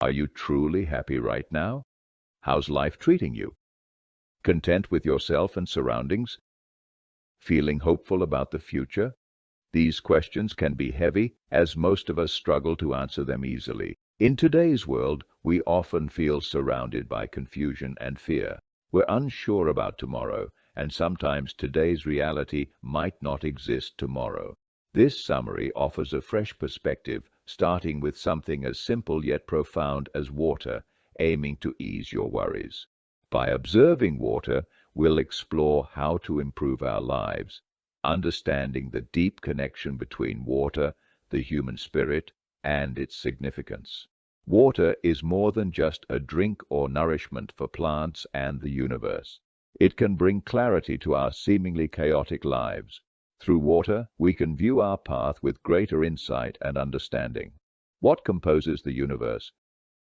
Are you truly happy right now? How's life treating you? Content with yourself and surroundings? Feeling hopeful about the future? These questions can be heavy, as most of us struggle to answer them easily. In today's world, we often feel surrounded by confusion and fear. We're unsure about tomorrow, and sometimes today's reality might not exist tomorrow. This summary offers a fresh perspective, starting with something as simple yet profound as water, aiming to ease your worries. By observing water, we'll explore how to improve our lives, understanding the deep connection between water, the human spirit, and its significance. Water is more than just a drink or nourishment for plants and the universe. It can bring clarity to our seemingly chaotic lives. Through water, we can view our path with greater insight and understanding. What composes the universe?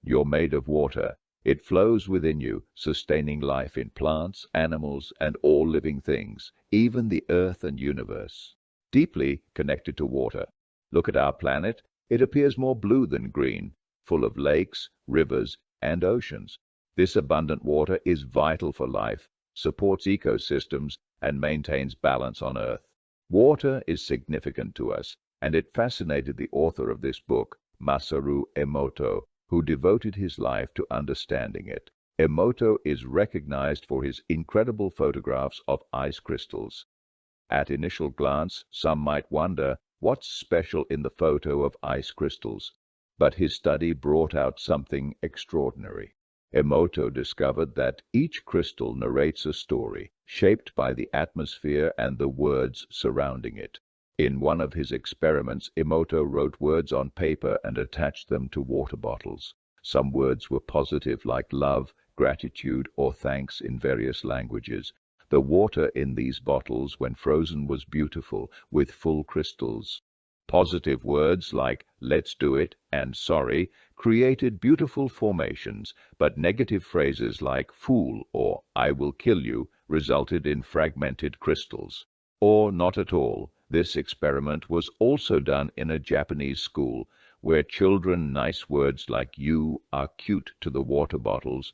You're made of water. It flows within you, sustaining life in plants, animals, and all living things, even the earth and universe. Deeply connected to water. Look at our planet. It appears more blue than green, full of lakes, rivers, and oceans. This abundant water is vital for life, supports ecosystems, and maintains balance on Earth. Water is significant to us, and it fascinated the author of this book, Masaru Emoto, who devoted his life to understanding it. Emoto is recognized for his incredible photographs of ice crystals. At initial glance, some might wonder what's special in the photo of ice crystals, but his study brought out something extraordinary. Emoto discovered that each crystal narrates a story, shaped by the atmosphere and the words surrounding it. In one of his experiments, Emoto wrote words on paper and attached them to water bottles. Some words were positive, like love, gratitude, or thanks in various languages. The water in these bottles, when frozen, was beautiful, with full crystals. Positive words like let's do it and sorry created beautiful formations, but negative phrases like fool or I will kill you resulted in fragmented crystals. Or not at all. This experiment was also done in a Japanese school, where children nice words like you are cute to the water bottles.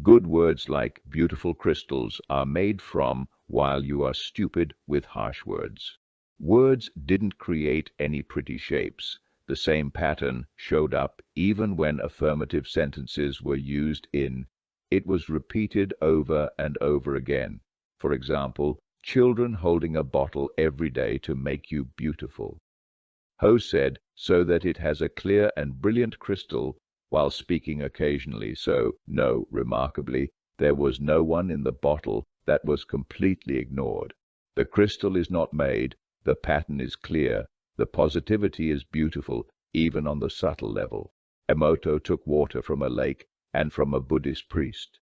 Good words like beautiful crystals are made from while you are stupid with harsh words. Words didn't create any pretty shapes. The same pattern showed up even when affirmative sentences were used in. It was repeated over and over again. For example, children holding a bottle every day to make you beautiful. Ho said, so that it has a clear and brilliant crystal, while speaking occasionally, so, no, remarkably, there was no one in the bottle that was completely ignored. The crystal is not made, the pattern is clear, the positivity is beautiful, even on the subtle level. Emoto took water from a lake and from a Buddhist priest.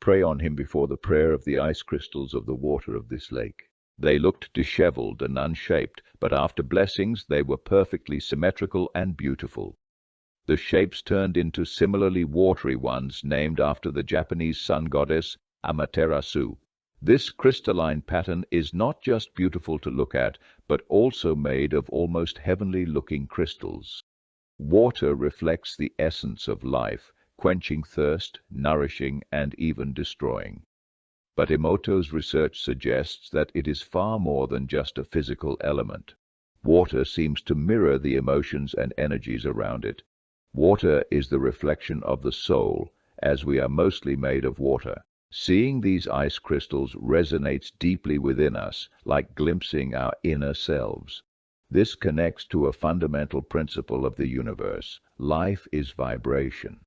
Pray on him before the prayer of the ice crystals of the water of this lake. They looked disheveled and unshaped, but after blessings they were perfectly symmetrical and beautiful. The shapes turned into similarly watery ones named after the Japanese sun goddess Amaterasu. This crystalline pattern is not just beautiful to look at, but also made of almost heavenly-looking crystals. Water reflects the essence of life, quenching thirst, nourishing, and even destroying. But Emoto's research suggests that it is far more than just a physical element. Water seems to mirror the emotions and energies around it. Water is the reflection of the soul, as we are mostly made of water. Seeing these ice crystals resonates deeply within us, like glimpsing our inner selves. This connects to a fundamental principle of the universe. Life is vibration.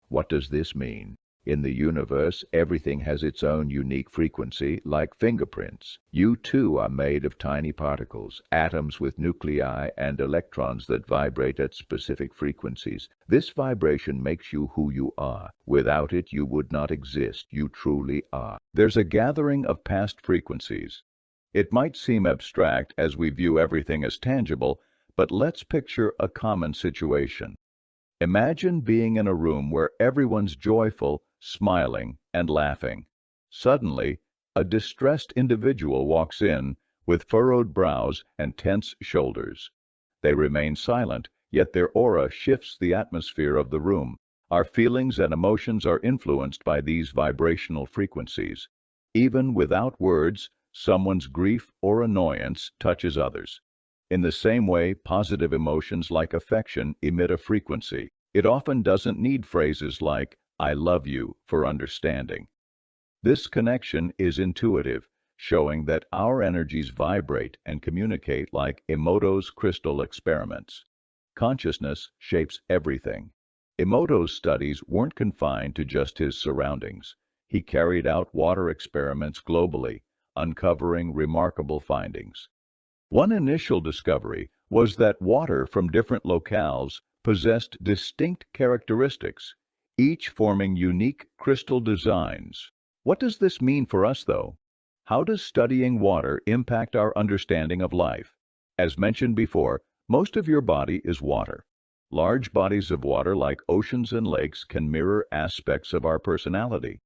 What does this mean? In the universe, everything has its own unique frequency, like fingerprints. You too are made of tiny particles, atoms with nuclei and electrons that vibrate at specific frequencies. This vibration makes you who you are. Without it, you would not exist. You truly are. There's a gathering of past frequencies. It might seem abstract as we view everything as tangible, but let's picture a common situation. Imagine being in a room where everyone's joyful, smiling, and laughing. Suddenly, a distressed individual walks in with furrowed brows and tense shoulders. They remain silent, yet their aura shifts the atmosphere of the room. Our feelings and emotions are influenced by these vibrational frequencies. Even without words, someone's grief or annoyance touches others. In the same way, positive emotions like affection emit a frequency. It often doesn't need phrases like, "I love you," for understanding. This connection is intuitive, showing that our energies vibrate and communicate like Emoto's crystal experiments. Consciousness shapes everything. Emoto's studies weren't confined to just his surroundings. He carried out water experiments globally, uncovering remarkable findings. One initial discovery was that water from different locales possessed distinct characteristics, each forming unique crystal designs. What does this mean for us, though? How does studying water impact our understanding of life? As mentioned before, most of your body is water. Large bodies of water like oceans and lakes can mirror aspects of our personality.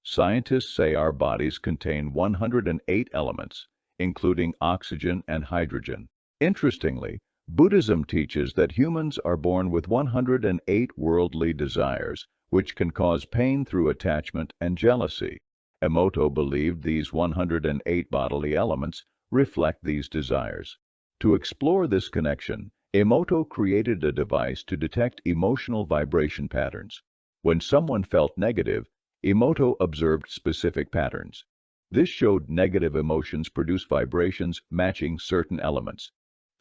Scientists say our bodies contain 108 elements, including oxygen and hydrogen. Interestingly, Buddhism teaches that humans are born with 108 worldly desires, which can cause pain through attachment and jealousy. Emoto believed these 108 bodily elements reflect these desires. To explore this connection, Emoto created a device to detect emotional vibration patterns. When someone felt negative, Emoto observed specific patterns. This showed negative emotions produce vibrations matching certain elements.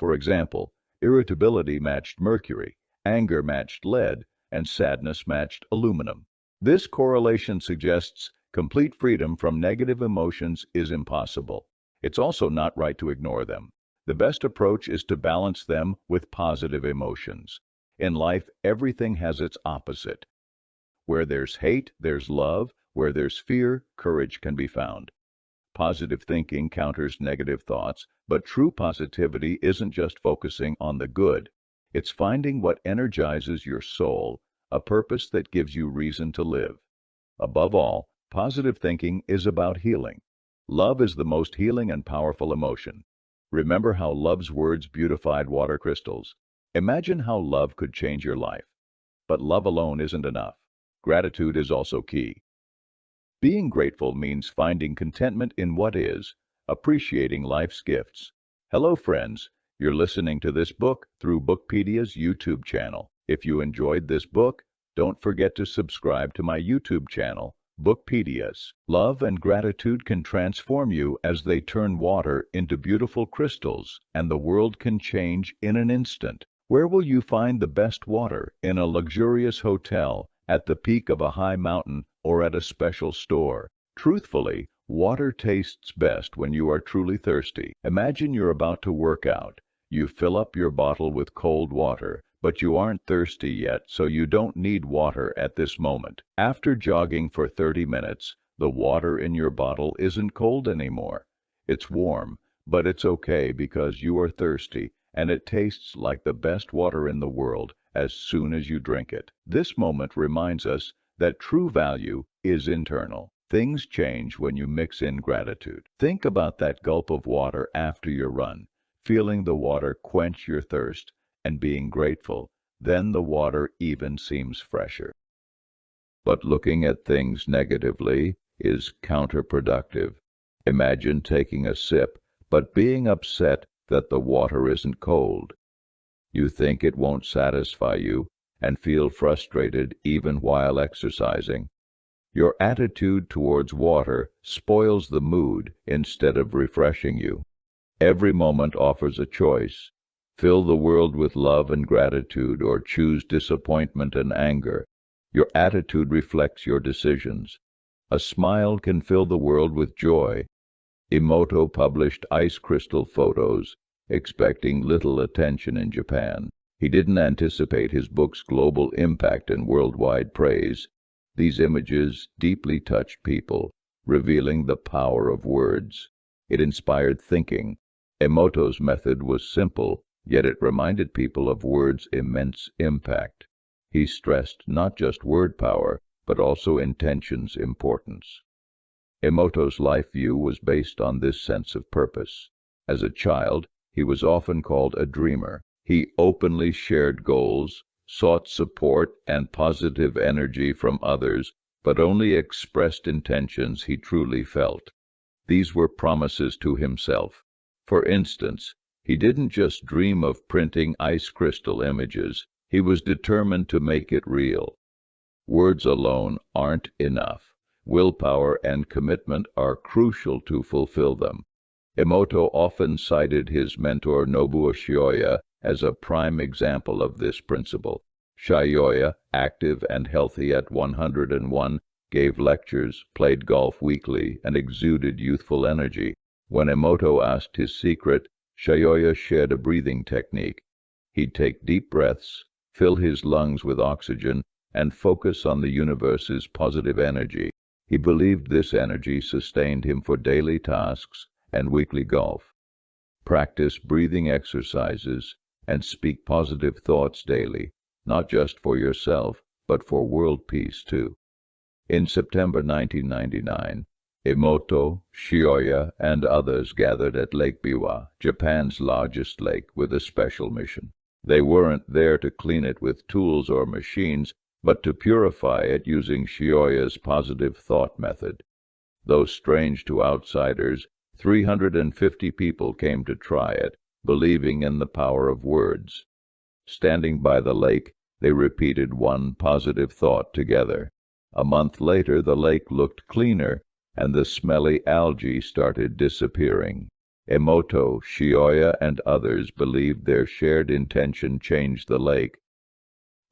For example, irritability matched mercury, anger matched lead, and sadness matched aluminum. This correlation suggests complete freedom from negative emotions is impossible. It's also not right to ignore them. The best approach is to balance them with positive emotions. In life, everything has its opposite. Where there's hate, there's love. Where there's fear, courage can be found. Positive thinking counters negative thoughts, but true positivity isn't just focusing on the good. It's finding what energizes your soul, a purpose that gives you reason to live. Above all, positive thinking is about healing. Love is the most healing and powerful emotion. Remember how love's words beautified water crystals. Imagine how love could change your life. But love alone isn't enough. Gratitude is also key. Being grateful means finding contentment in what is, appreciating life's gifts. Hello, friends. You're listening to this book through Bookpedia's YouTube channel. If you enjoyed this book, don't forget to subscribe to my YouTube channel, Bookpedia's. Love and gratitude can transform you as they turn water into beautiful crystals, and the world can change in an instant. Where will you find the best water? In a luxurious hotel, at the peak of a high mountain, or at a special store? Truthfully, water tastes best when you are truly thirsty. Imagine you're about to work out. You fill up your bottle with cold water, but you aren't thirsty yet, so you don't need water at this moment. After jogging for 30 minutes, the water in your bottle isn't cold anymore. It's warm, but it's okay because you are thirsty, and it tastes like the best water in the world as soon as you drink it. This moment reminds us that true value is internal. Things change when you mix in gratitude. Think about that gulp of water after your run, feeling the water quench your thirst, and being grateful. Then the water even seems fresher. But looking at things negatively is counterproductive. Imagine taking a sip, but being upset that the water isn't cold. You think it won't satisfy you and feel frustrated even while exercising. Your attitude towards water spoils the mood instead of refreshing you. Every moment offers a choice. Fill the world with love and gratitude, or choose disappointment and anger. Your attitude reflects your decisions. A smile can fill the world with joy. Emoto published ice crystal photos, expecting little attention in Japan. He didn't anticipate his book's global impact and worldwide praise. These images deeply touched people, revealing the power of words. It inspired thinking. Emoto's method was simple, yet it reminded people of words' immense impact. He stressed not just word power, but also intention's importance. Emoto's life view was based on this sense of purpose. As a child, he was often called a dreamer. He openly shared goals, sought support and positive energy from others, but only expressed intentions he truly felt. These were promises to himself. For instance, he didn't just dream of printing ice crystal images, he was determined to make it real. Words alone aren't enough. Willpower and commitment are crucial to fulfill them. Emoto often cited his mentor Nobuo Shioya as a prime example of this principle. Shioya, active and healthy at 101, gave lectures, played golf weekly, and exuded youthful energy. When Emoto asked his secret, Shioya shared a breathing technique. He'd take deep breaths, fill his lungs with oxygen, and focus on the universe's positive energy. He believed this energy sustained him for daily tasks and weekly golf. Practice breathing exercises and speak positive thoughts daily, not just for yourself, but for world peace too. In September 1999, Emoto, Shioya, and others gathered at Lake Biwa, Japan's largest lake, with a special mission. They weren't there to clean it with tools or machines, but to purify it using Shioya's positive thought method. Though strange to outsiders, 350 people came to try it, believing in the power of words. Standing by the lake, they repeated one positive thought together. A month later, the lake looked cleaner, and the smelly algae started disappearing. Emoto, Shioya, and others believed their shared intention changed the lake.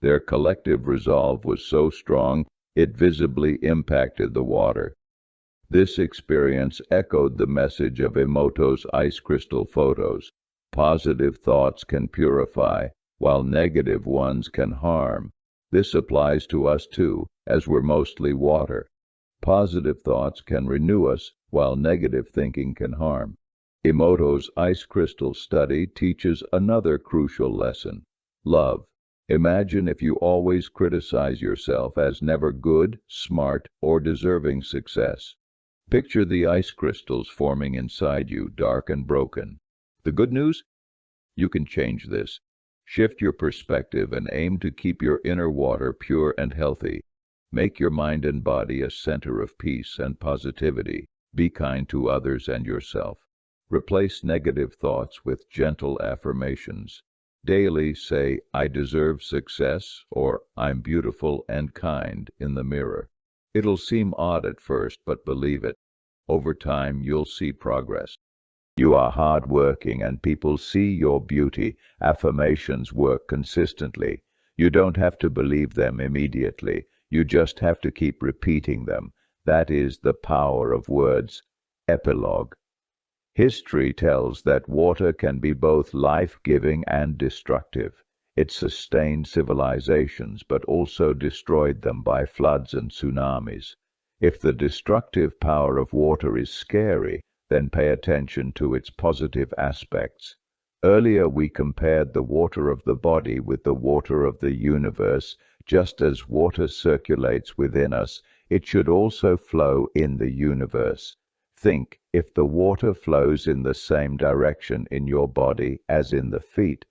Their collective resolve was so strong, it visibly impacted the water. This experience echoed the message of Emoto's ice crystal photos. Positive thoughts can purify, while negative ones can harm. This applies to us too, as we're mostly water. Positive thoughts can renew us, while negative thinking can harm. Emoto's ice crystal study teaches another crucial lesson: love. Imagine if you always criticize yourself as never good, smart, or deserving success. Picture the ice crystals forming inside you, dark and broken. The good news? You can change this. Shift your perspective and aim to keep your inner water pure and healthy. Make your mind and body a center of peace and positivity. Be kind to others and yourself. Replace negative thoughts with gentle affirmations. Daily say, "I deserve success," or "I'm beautiful and kind" in the mirror. It'll seem odd at first, but believe it. Over time, you'll see progress. You are hardworking and people see your beauty. Affirmations work consistently. You don't have to believe them immediately. You just have to keep repeating them. That is the power of words. Epilogue. History tells that water can be both life-giving and destructive. It sustained civilizations, but also destroyed them by floods and tsunamis. If the destructive power of water is scary, then pay attention to its positive aspects. Earlier we compared the water of the body with the water of the universe. Just as water circulates within us, it should also flow in the universe. Think, if the water flows in the same direction in your body as in the feet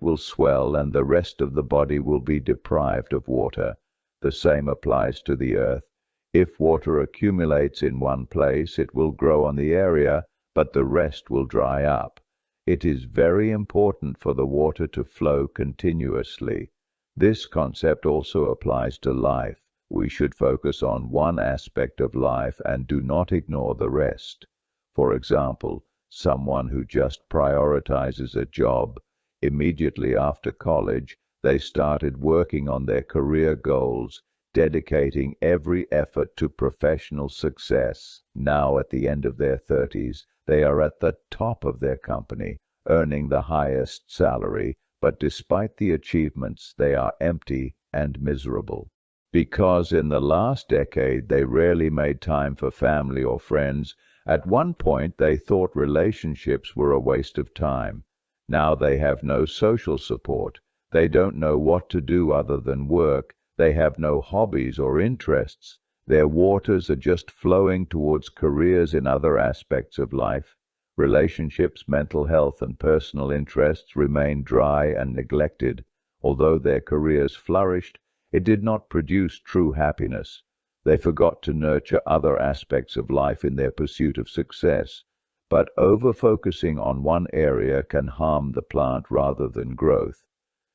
will swell and the rest of the body will be deprived of water. The same applies to the earth. If water accumulates in one place, it will grow on the area, but the rest will dry up. It is very important for the water to flow continuously. This concept also applies to life. We should focus on one aspect of life and do not ignore the rest. For example, someone who just prioritizes a job. Immediately after college, they started working on their career goals, dedicating every effort to professional success. Now, at the end of their 30s, they are at the top of their company, earning the highest salary, but despite the achievements, they are empty and miserable. Because in the last decade they rarely made time for family or friends. At one point they thought relationships were a waste of time. Now they have no social support. They don't know what to do other than work. They have no hobbies or interests. Their waters are just flowing towards careers in other aspects of life. Relationships, mental health, and personal interests remain dry and neglected. Although their careers flourished, it did not produce true happiness. They forgot to nurture other aspects of life in their pursuit of success. But over-focusing on one area can harm the plant rather than growth.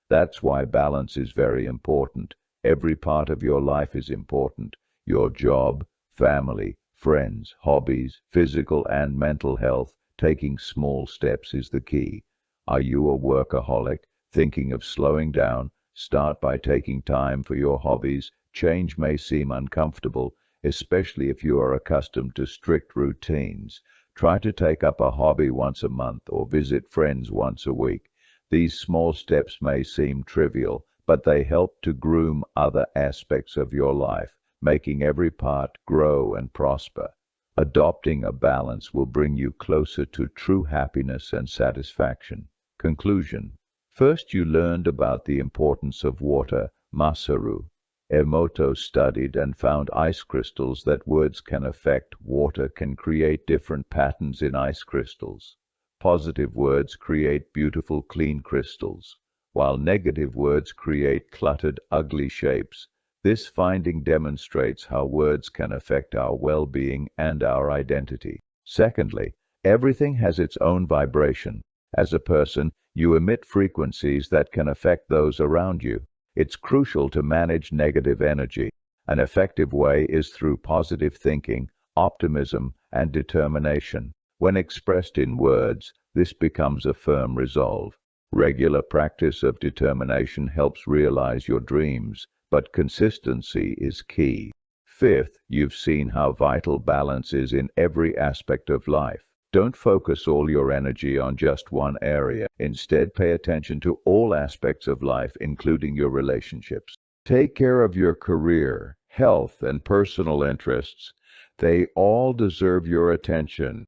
That's why balance is very important. Every part of your life is important. Your job, family, friends, hobbies, physical and mental health. Taking small steps is the key. Are you a workaholic, thinking of slowing down? Start by taking time for your hobbies. Change may seem uncomfortable, especially if you are accustomed to strict routines. Try to take up a hobby once a month or visit friends once a week. These small steps may seem trivial, but they help to groom other aspects of your life, making every part grow and prosper. Adopting a balance will bring you closer to true happiness and satisfaction. Conclusion. First, you learned about the importance of water. Masaru Emoto studied and found ice crystals that words can affect. Water can create different patterns in ice crystals. Positive words create beautiful, clean crystals, while negative words create cluttered, ugly shapes. This finding demonstrates how words can affect our well-being and our identity. Secondly, everything has its own vibration. As a person, you emit frequencies that can affect those around you. It's crucial to manage negative energy. An effective way is through positive thinking, optimism, and determination. When expressed in words, this becomes a firm resolve. Regular practice of determination helps realize your dreams, but consistency is key. Fifth, you've seen how vital balance is in every aspect of life. Don't focus all your energy on just one area. Instead, pay attention to all aspects of life, including your relationships. Take care of your career, health, and personal interests. They all deserve your attention.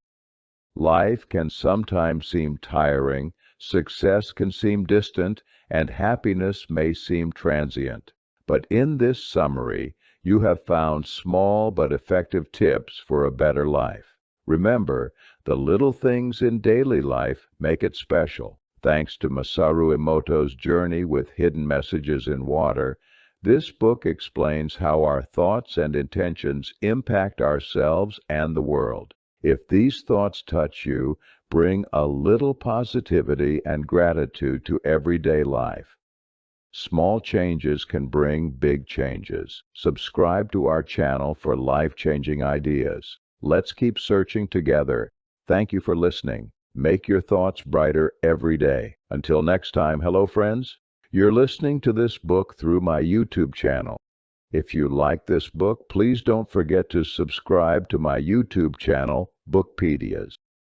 Life can sometimes seem tiring, success can seem distant, and happiness may seem transient. But in this summary, you have found small but effective tips for a better life. Remember, the little things in daily life make it special. Thanks to Masaru Emoto's journey with hidden messages in water, this book explains how our thoughts and intentions impact ourselves and the world. If these thoughts touch you, bring a little positivity and gratitude to everyday life. Small changes can bring big changes. Subscribe to our channel for life-changing ideas. Let's keep searching together. Thank you for listening. Make your thoughts brighter every day. Until next time, hello friends. You're listening to this book through my YouTube channel. If you like this book, please don't forget to subscribe to my YouTube channel, Bookpedias.